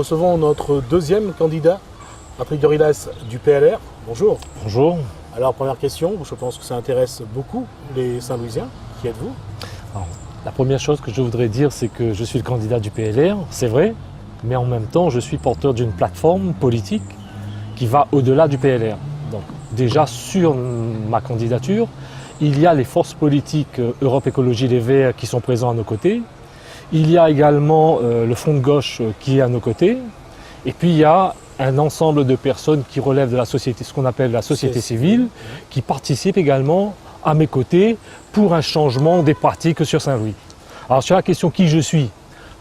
recevons notre deuxième candidat, Patrick Dorilas du PLR. Bonjour. Bonjour. Alors, première question, je pense que ça intéresse beaucoup les Saint-Louisiens. Qui êtes-vous? Alors, la première chose que je voudrais dire, c'est que je suis le candidat du PLR, c'est vrai, mais en même temps, je suis porteur d'une plateforme politique qui va au-delà du PLR. Donc, déjà, sur ma candidature, il y a les forces politiques Europe Écologie Les Verts qui sont présents à nos côtés. Il y a également le Front de gauche qui est à nos côtés. Et puis, il y a un ensemble de personnes qui relèvent de la société, ce qu'on appelle la société civile, qui participent également à mes côtés pour un changement des pratiques sur Saint-Louis. Alors sur la question qui je suis,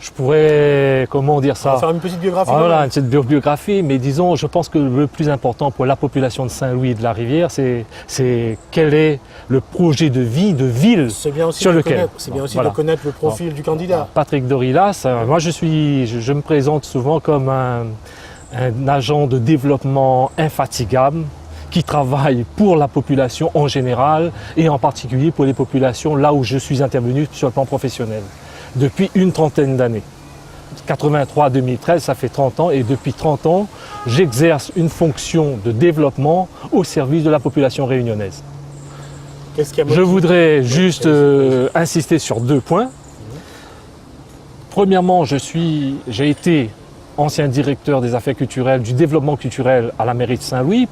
je pourrais, comment dire ça? On va faire une petite biographie. Voilà, une petite biographie, mais disons, je pense que le plus important pour la population de Saint-Louis et de la Rivière, c'est quel est le projet de vie, de ville sur lequel. C'est bien aussi de connaître le profil du candidat. Patrick Dorilas, moi je me présente souvent comme un agent de développement infatigable qui travaille pour la population en général et en particulier pour les populations là où je suis intervenu sur le plan professionnel depuis une trentaine d'années. 83 à 2013, ça fait 30 ans et depuis 30 ans, j'exerce une fonction de développement au service de la population réunionnaise. Je voudrais juste insister sur deux points. Premièrement, j'ai été ancien directeur des affaires culturelles, du développement culturel à la mairie de Saint-Louis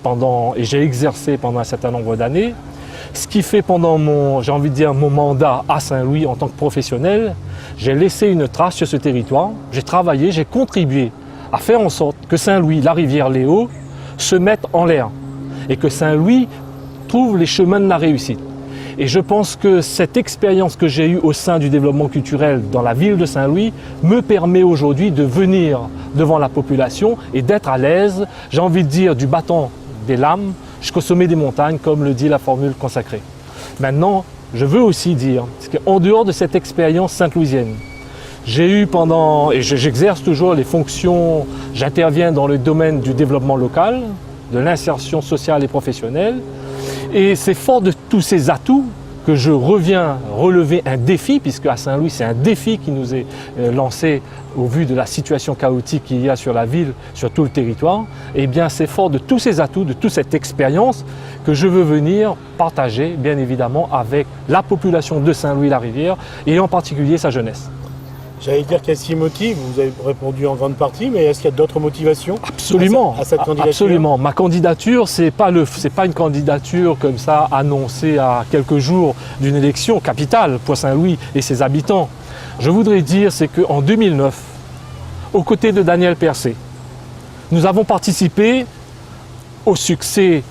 et j'ai exercé pendant un certain nombre d'années. Ce qui fait pendant mon mandat à Saint-Louis en tant que professionnel, j'ai laissé une trace sur ce territoire, j'ai travaillé, j'ai contribué à faire en sorte que Saint-Louis, la rivière Léo, se mette en l'air et que Saint-Louis trouve les chemins de la réussite. Et je pense que cette expérience que j'ai eue au sein du développement culturel dans la ville de Saint-Louis me permet aujourd'hui de venir devant la population et d'être à l'aise, j'ai envie de dire, du bâton des lames jusqu'au sommet des montagnes, comme le dit la formule consacrée. Maintenant, je veux aussi dire qu'en dehors de cette expérience saint-louisienne, j'ai eu et j'exerce toujours les fonctions, j'interviens dans le domaine du développement local, de l'insertion sociale et professionnelle, et c'est fort de tous ces atouts que je reviens relever un défi, puisque à Saint-Louis, c'est un défi qui nous est lancé au vu de la situation chaotique qu'il y a sur la ville, sur tout le territoire. Et bien, c'est fort de tous ces atouts, de toute cette expérience que je veux venir partager, bien évidemment, avec la population de Saint-Louis-la-Rivière et en particulier sa jeunesse. J'allais dire qu'est-ce qui motive, vous avez répondu en grande partie, mais est-ce qu'il y a d'autres motivations à cette candidature? Absolument. Ma candidature, c'est pas une candidature comme ça annoncée à quelques jours d'une élection capitale pour Saint-Louis et ses habitants. Je voudrais dire, c'est qu'en 2009, aux côtés de Daniel Persé, nous avons participé au succès,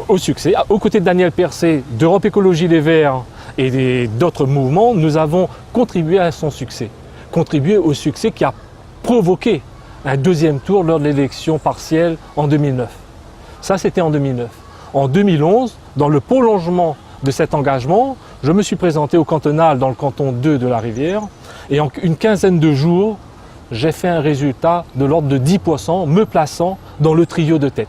aux côtés de Daniel Persé, d'Europe Écologie Les Verts, et d'autres mouvements, nous avons contribué à son succès, contribué au succès qui a provoqué un deuxième tour lors de l'élection partielle en 2009. Ça, c'était en 2009. En 2011, dans le prolongement de cet engagement, je me suis présenté au cantonal dans le canton 2 de la Rivière et en une quinzaine de jours, j'ai fait un résultat de l'ordre de 10%, me plaçant dans le trio de tête.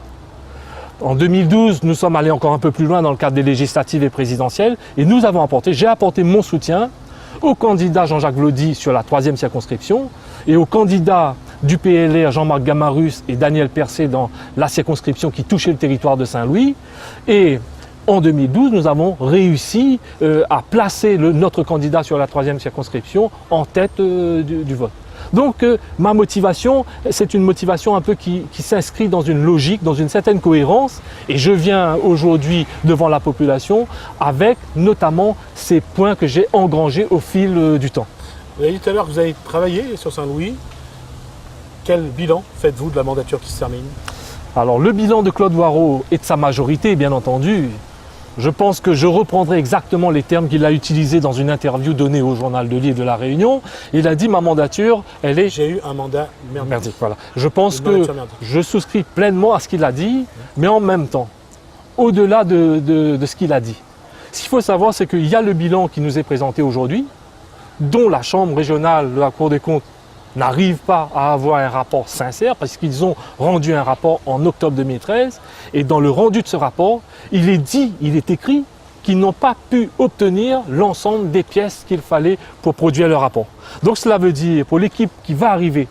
En 2012, nous sommes allés encore un peu plus loin dans le cadre des législatives et présidentielles et j'ai apporté mon soutien au candidat Jean-Jacques Vlody sur la 3e circonscription et au candidat du PLR Jean-Marc Gamarus et Daniel Persé dans la circonscription qui touchait le territoire de Saint-Louis. Et en 2012, nous avons réussi à placer notre candidat sur la 3e circonscription en tête du vote. Donc ma motivation, c'est une motivation un peu qui s'inscrit dans une logique, dans une certaine cohérence et je viens aujourd'hui devant la population avec notamment ces points que j'ai engrangés au fil du temps. Vous avez dit tout à l'heure que vous avez travaillé sur Saint-Louis. Quel bilan faites-vous de la mandature qui se termine? Alors le bilan de Claude Voireau et de sa majorité, bien entendu, je pense que je reprendrai exactement les termes qu'il a utilisés dans une interview donnée au Journal de l'Île de La Réunion. Il a dit ma mandature, elle est... J'ai eu un mandat merdique. Voilà. Je pense que je souscris pleinement à ce qu'il a dit, mais en même temps, au-delà de ce qu'il a dit. Ce qu'il faut savoir, c'est qu'il y a le bilan qui nous est présenté aujourd'hui, dont la Chambre régionale de la Cour des comptes n'arrive pas à avoir un rapport sincère parce qu'ils ont rendu un rapport en octobre 2013 et dans le rendu de ce rapport, il est écrit qu'ils n'ont pas pu obtenir l'ensemble des pièces qu'il fallait pour produire le rapport. Donc cela veut dire pour l'équipe qui va arriver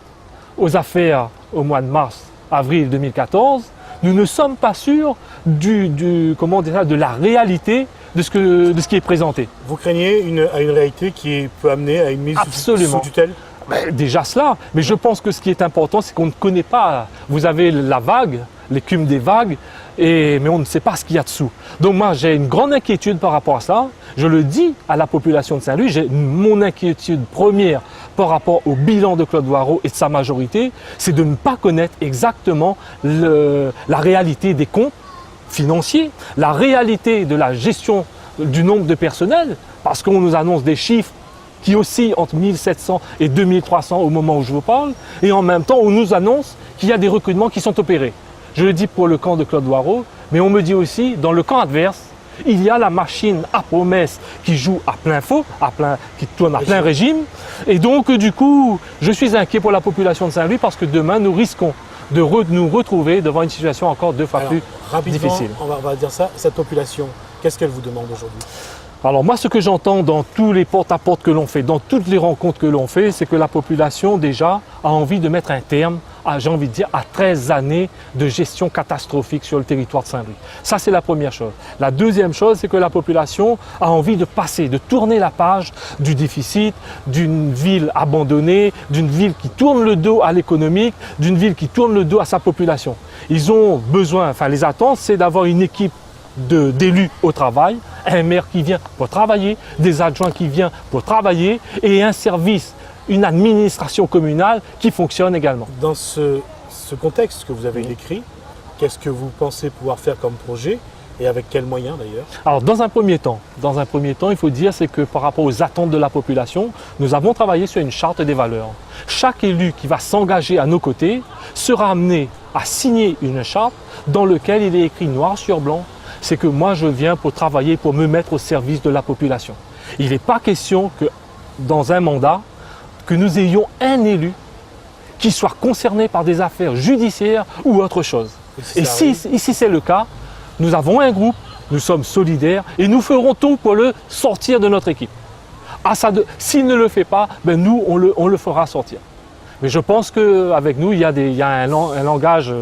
aux affaires au mois de mars, avril 2014, nous ne sommes pas sûrs de la réalité de ce qui est présenté. Vous craignez une réalité qui peut amener à une mise sous tutelle? Déjà cela, mais je pense que ce qui est important, c'est qu'on ne connaît pas. Vous avez la vague, l'écume des vagues, mais on ne sait pas ce qu'il y a dessous. Donc moi, j'ai une grande inquiétude par rapport à ça. Je le dis à la population de Saint-Louis, j'ai mon inquiétude première par rapport au bilan de Claude Voireau et de sa majorité, c'est de ne pas connaître exactement la réalité des comptes financiers, la réalité de la gestion du nombre de personnel, parce qu'on nous annonce des chiffres qui oscillent entre 1700 et 2300 au moment où je vous parle, et en même temps on nous annonce qu'il y a des recrutements qui sont opérés. Je le dis pour le camp de Claude Voireau, mais on me dit aussi, dans le camp adverse, il y a la machine à promesses qui joue à plein feu, qui tourne à plein régime, et donc du coup, je suis inquiet pour la population de Saint-Louis parce que demain, nous risquons de nous retrouver devant une situation encore deux fois plus difficile. On va dire ça, cette population, qu'est-ce qu'elle vous demande aujourd'hui? Alors moi, ce que j'entends dans tous les porte-à-porte que l'on fait, dans toutes les rencontres que l'on fait, c'est que la population déjà a envie de mettre un terme, j'ai envie de dire, à 13 années de gestion catastrophique sur le territoire de Saint-Louis. Ça, c'est la première chose. La deuxième chose, c'est que la population a envie de passer, de tourner la page du déficit, d'une ville abandonnée, d'une ville qui tourne le dos à l'économique, d'une ville qui tourne le dos à sa population. Ils ont besoin, les attentes, c'est d'avoir une équipe d'élus au travail, un maire qui vient pour travailler, des adjoints qui viennent pour travailler et un service, une administration communale qui fonctionne également. Dans ce contexte que vous avez décrit, qu'est-ce que vous pensez pouvoir faire comme projet et avec quels moyens d'ailleurs? Alors dans un premier temps, il faut dire c'est que par rapport aux attentes de la population, nous avons travaillé sur une charte des valeurs. Chaque élu qui va s'engager à nos côtés sera amené à signer une charte dans laquelle il est écrit noir sur blanc, c'est que moi je viens pour travailler, pour me mettre au service de la population. Il n'est pas question que dans un mandat, que nous ayons un élu qui soit concerné par des affaires judiciaires ou autre chose. Et si c'est le cas, nous avons un groupe, nous sommes solidaires et nous ferons tout pour le sortir de notre équipe. S'il ne le fait pas, nous on le fera sortir. Mais je pense qu'avec nous, il y a un langage,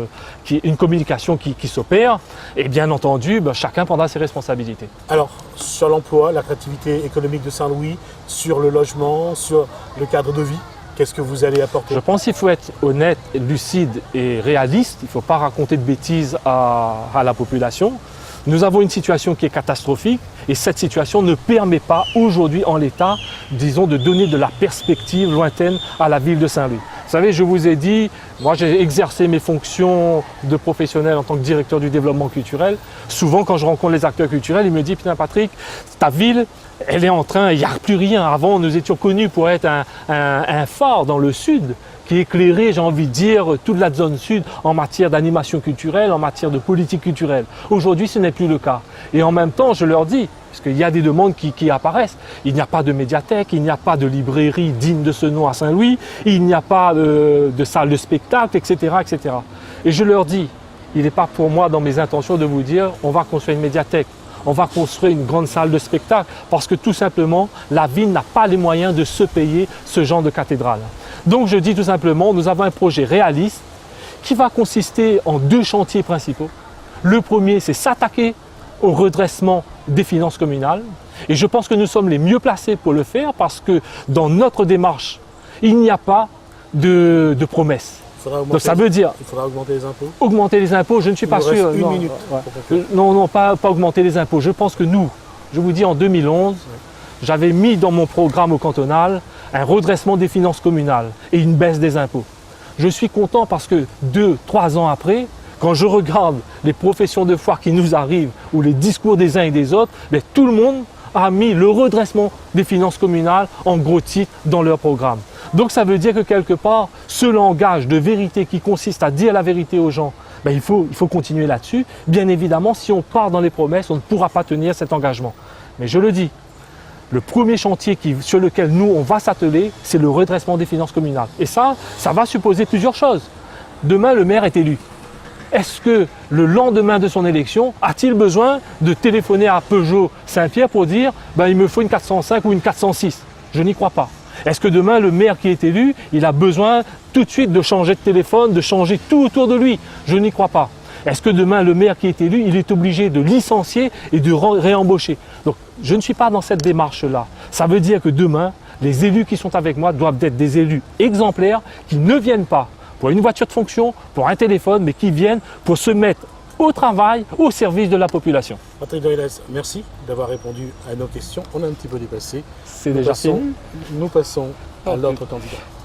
une communication qui s'opère. Et bien entendu, chacun prendra ses responsabilités. Alors, sur l'emploi, l'attractivité économique de Saint-Louis, sur le logement, sur le cadre de vie, qu'est-ce que vous allez apporter? Je pense qu'il faut être honnête, lucide et réaliste. Il ne faut pas raconter de bêtises à la population. Nous avons une situation qui est catastrophique et cette situation ne permet pas aujourd'hui en l'état, disons, de donner de la perspective lointaine à la ville de Saint-Louis. Vous savez, je vous ai dit, moi j'ai exercé mes fonctions de professionnel en tant que directeur du développement culturel. Souvent quand je rencontre les acteurs culturels, ils me disent « Putain Patrick, ta ville, elle est en train, il n'y a plus rien. Avant, nous étions connus pour être un phare dans le sud qui éclairait, j'ai envie de dire, toute la zone sud en matière d'animation culturelle, en matière de politique culturelle. Aujourd'hui, ce n'est plus le cas. Et en même temps, je leur dis, parce qu'il y a des demandes qui apparaissent, il n'y a pas de médiathèque, il n'y a pas de librairie digne de ce nom à Saint-Louis, il n'y a pas de salle de spectacle, etc., etc. Et je leur dis, il n'est pas pour moi dans mes intentions de vous dire, on va construire une médiathèque. On va construire une grande salle de spectacle parce que tout simplement, la ville n'a pas les moyens de se payer ce genre de cathédrale. Donc je dis tout simplement, nous avons un projet réaliste qui va consister en deux chantiers principaux. Le premier, c'est s'attaquer au redressement des finances communales. Et je pense que nous sommes les mieux placés pour le faire parce que dans notre démarche, il n'y a pas de promesses. Donc ça veut dire... Il faudra augmenter les impôts? Augmenter les impôts, je ne suis pas sûr. Une minute. Non, pas augmenter les impôts. Je pense que nous, je vous dis en 2011, j'avais mis dans mon programme au cantonal un redressement des finances communales et une baisse des impôts. Je suis content parce que 2-3 ans après, quand je regarde les professions de foi qui nous arrivent ou les discours des uns et des autres, tout le monde a mis le redressement des finances communales en gros titre dans leur programme. Donc ça veut dire que quelque part, ce langage de vérité qui consiste à dire la vérité aux gens, il faut continuer là-dessus. Bien évidemment, si on part dans les promesses, on ne pourra pas tenir cet engagement. Mais je le dis, le premier chantier sur lequel nous, on va s'atteler, c'est le redressement des finances communales. Et ça va supposer plusieurs choses. Demain, le maire est élu. Est-ce que le lendemain de son élection, a-t-il besoin de téléphoner à Peugeot Saint-Pierre pour dire il me faut une 405 ou une 406? Je n'y crois pas. Est-ce que demain, le maire qui est élu, il a besoin tout de suite de changer de téléphone, de changer tout autour de lui. Je n'y crois pas. Est-ce que demain, le maire qui est élu, il est obligé de licencier et de réembaucher? Donc, je ne suis pas dans cette démarche-là. Ça veut dire que demain, les élus qui sont avec moi doivent être des élus exemplaires qui ne viennent pas pour une voiture de fonction, pour un téléphone, mais qui viennent pour se mettre au travail, au service de la population. Patrick Dorilès, merci d'avoir répondu à nos questions. On a un petit peu dépassé. C'est déjà fini. Nous passons à l'autre candidat.